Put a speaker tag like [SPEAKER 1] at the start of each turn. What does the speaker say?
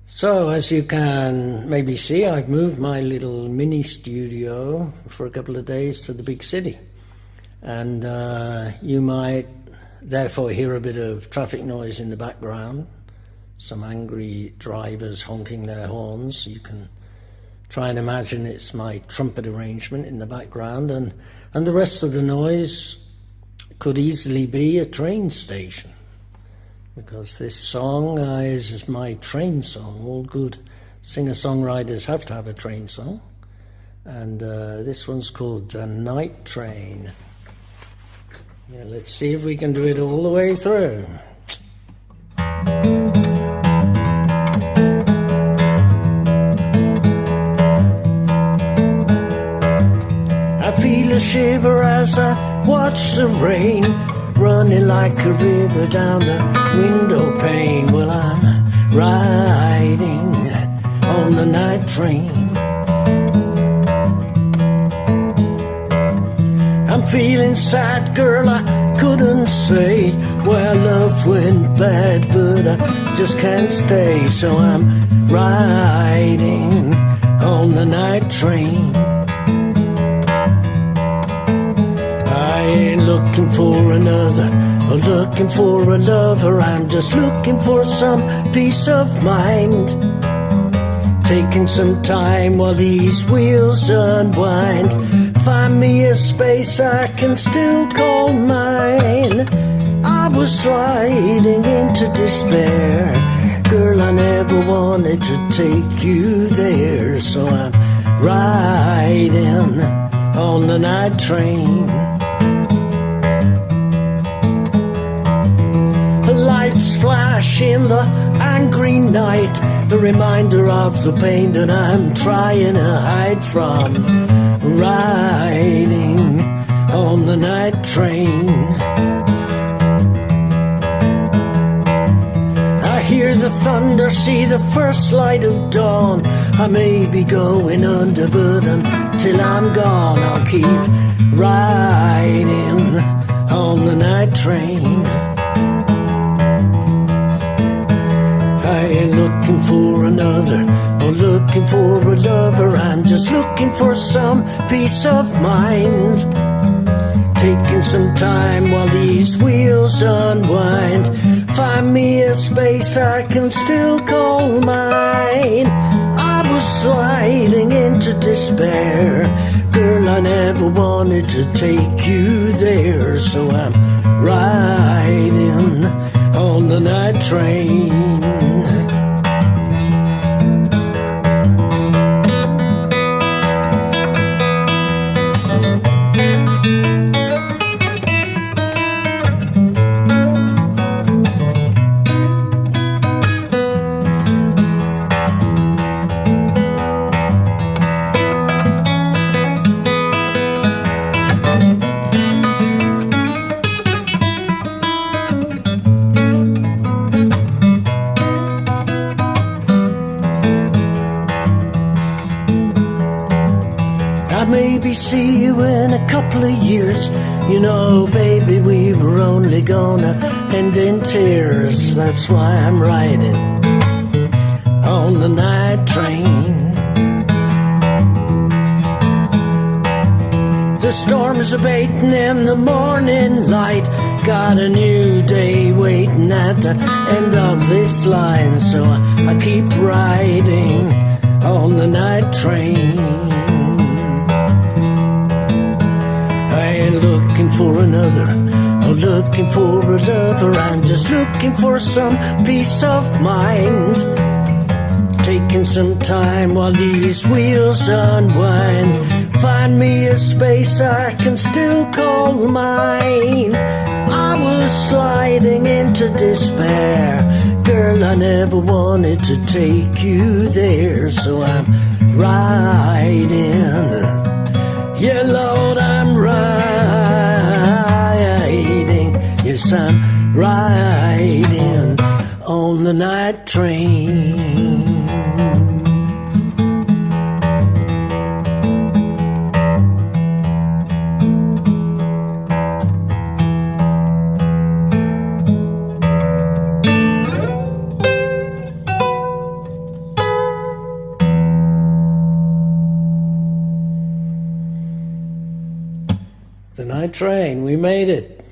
[SPEAKER 1] So, as you can maybe see, I've moved my little mini studio for a couple of days to the big city. And you might therefore hear a bit of traffic noise in the background, some angry drivers honking their horns. You can try and imagine it's my trumpet arrangement in the background, and the rest of the noise could easily be a train station, because this song is my train song. All good singer-songwriters have to have a train song, and this one's called The Night Train. Yeah, let's see if we can do it all the way through. I feel a shiver as I watch the rain running like a river down the window pane. Well, I'm riding on the night train. I'm feeling sad, girl, I couldn't say where love went bad, but I just can't stay. So I'm riding on the night train. I ain't looking for another or looking for a lover. I'm just looking for some peace of mind, taking some time while these wheels unwind. Find me a space I can still call mine. I was sliding into despair, girl, I never wanted to take you there. So I'm riding on the night train. Lights flash in the angry night, a reminder of the pain that I'm trying to hide from. Riding on the night train. I hear the thunder, see the first light of dawn. I may be going under, but until I'm gone, I'll keep riding on the night train. I ain't looking for another or looking for a lover. I'm just looking for some peace of mind, taking some time while these wheels unwind. Find me a space I can still call mine. I was sliding into despair, girl, I never wanted to take you there. So I'm riding on the night train. Maybe see you in a couple of years. You know, baby, we were only gonna end in tears. That's why I'm riding on the night train. The storm is abating in the morning light. Got a new day waiting at the end of this line. So I keep riding on the night train. Looking for another or looking for a lover. I'm just looking for some peace of mind, taking some time while these wheels unwind. Find me a space I can still call mine. I was sliding into despair, girl, I never wanted to take you there. So I'm riding, yeah, Lord, I'm riding. Yes, I'm riding on the night train. The night train, we made it.